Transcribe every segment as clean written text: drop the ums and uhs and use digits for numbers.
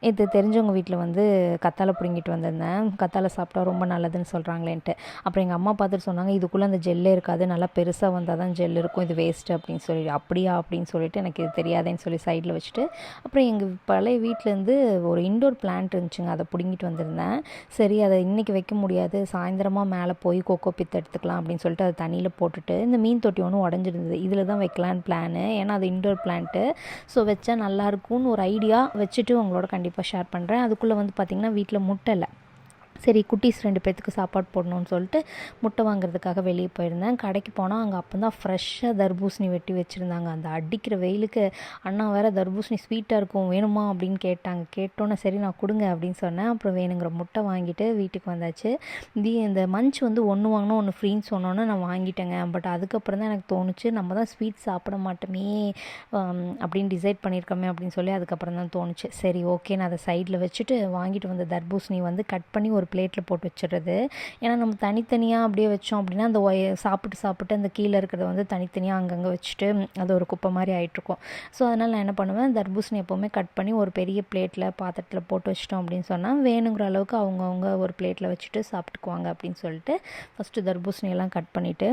இது தெரிஞ்சவங்க வீட்டில் வந்து கத்தாழை பிடுங்கிட்டு வந்திருந்தேன். கத்தாழை சாப்பிட்டா ரொம்ப நல்லதுன்னு சொல்கிறாங்களேன்ட்டு. அப்புறம் எங்கள் அம்மா பார்த்துட்டு சொன்னாங்க, இதுக்குள்ளே அந்த ஜெல்லே இருக்காது, நல்லா பெருசாக வந்தால் தான் ஜெல் இருக்கும், இது வேஸ்ட்டு அப்படின்னு சொல்லி. அப்படியா அப்படின்னு சொல்லிட்டு எனக்கு இது தெரியாதேன்னு சொல்லி சைடில் வச்சுட்டு, அப்புறம் எங்கள் பழைய வீட்டிலேருந்து ஒரு இண்டோர் பிளான்ட் இருந்துச்சுங்க, அதை பிடுங்கிட்டு வந்திருந்தேன். சரி அதை இன்றைக்கி வைக்க முடியாது, சாயந்தரமாக மேலே போய் கொக்கோ பித்து எடுத்துக்கலாம் அப்படின்னு சொல்லிட்டு அதை தண்ணியில் போட்டுட்டு, இந்த மீன் தொட்டி ஒன்று உடஞ்சிருந்தது, இதில் தான் வைக்கலான்னு பிளானு. ஏன்னா அது இண்டோர் பிளான்ட்டு, ஸோ வச்சா நல்லாயிருக்கும்னு ஒரு ஐடியா வச்சுட்டு உங்களோட கண்டிப்பாக ஷேர் பண்ணுறேன். அதுக்குள்ளே வந்து பார்த்திங்கன்னா வீட்டில் முட்டை இல்லை. சரி குட்டீஸ் 2 பேர்த்துக்கு சாப்பாடு போடணும்னு சொல்லிட்டு முட்டை வாங்குறதுக்காக வெளியே போயிருந்தேன். கடைக்கு போனால் அங்கே அப்போ தான் ஃப்ரெஷ்ஷாக தர்பூசணி வெட்டி வச்சுருந்தாங்க. அந்த அடிக்கிற வெயிலுக்கு அண்ணா வேறு தர்பூசணி ஸ்வீட்டாக இருக்கும் வேணுமா அப்படின்னு கேட்டாங்க. கேட்டோன்னே சரி நான் கொடுங்க அப்படின்னு சொன்னேன். அப்புறம் வேணுங்கிற முட்டை வாங்கிட்டு வீட்டுக்கு வந்தாச்சு. இந்த மஞ்ச் வந்து ஒன்று வாங்கினா ஒன்று ஃப்ரீன்னு சொன்னோன்னே நான் வாங்கிட்டேங்க. பட் அதுக்கப்புறம் தான் எனக்கு தோணுச்சு, நம்ம தான் ஸ்வீட் சாப்பிட மாட்டோமே அப்படின்னு டிசைட் பண்ணியிருக்கோமே அப்படின்னு சொல்லி அதுக்கப்புறம் தான் தோணுச்சு. சரி ஓகே, நான் அதை சைடில் வச்சுட்டு வாங்கிட்டு வந்த தர்பூசணி வந்து கட் பண்ணி ஒரு பிளேட்டில் போட்டு வச்சிடுறது. ஏன்னா நம்ம தனித்தனியாக அப்படியே வச்சோம் அப்படின்னா அந்த சாப்பிட்டு அந்த கீழே இருக்கிறத வந்து தனித்தனியாக அங்கங்கே வச்சுட்டு அது ஒரு குப்பை மாதிரி ஆகிட்ருக்கும். ஸோ அதனால் நான் என்ன பண்ணுவேன், தர்பூசணி எப்போவுமே கட் பண்ணி ஒரு பெரிய பிளேட்டில் பாத்திரத்தில் போட்டு வச்சிட்டோம் அப்படின்னு சொன்னால் வேணுங்கிற அளவுக்கு அவங்கவுங்க ஒரு பிளேட்டில் வச்சுட்டு சாப்பிட்டுக்குவாங்க அப்படின்னு சொல்லிட்டு ஃபஸ்ட்டு தர்பூசணியெல்லாம் கட் பண்ணிவிட்டு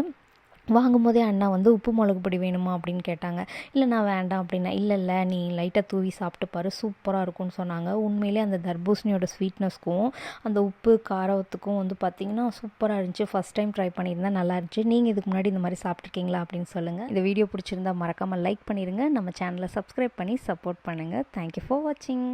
வாங்கும்போதே அண்ணா வந்து உப்பு மிளகு பொடி வேணுமா அப்படின்னு கேட்டாங்க. இல்லை நான் வேண்டாம் அப்படின்னா, இல்லை நீ லைட்டாக தூவி சாப்பிட்டு பாரு சூப்பராக இருக்கும்னு சொன்னாங்க. உண்மையிலே அந்த தர்பூசணியோட ஸ்வீட்னஸ்க்கும் அந்த உப்பு காரத்துக்கும் வந்து பார்த்திங்கன்னா சூப்பராக இருந்துச்சு. ஃபஸ்ட் டைம் ட்ரை பண்ணியிருந்தேன், நல்லா இருந்துச்சு. நீங்கள் இதுக்கு முன்னாடி இந்த மாதிரி சாப்பிட்ருக்கீங்களா அப்படின்னு சொல்லுங்கள். இந்த வீடியோ பிடிச்சிருந்தா மறக்காமல் லைக் பண்ணிடுங்க. நம்ம சேனலை சப்ஸ்கிரைப் பண்ணி சப்போர்ட் பண்ணுங்கள். தேங்க்யூ ஃபார் வாட்சிங்.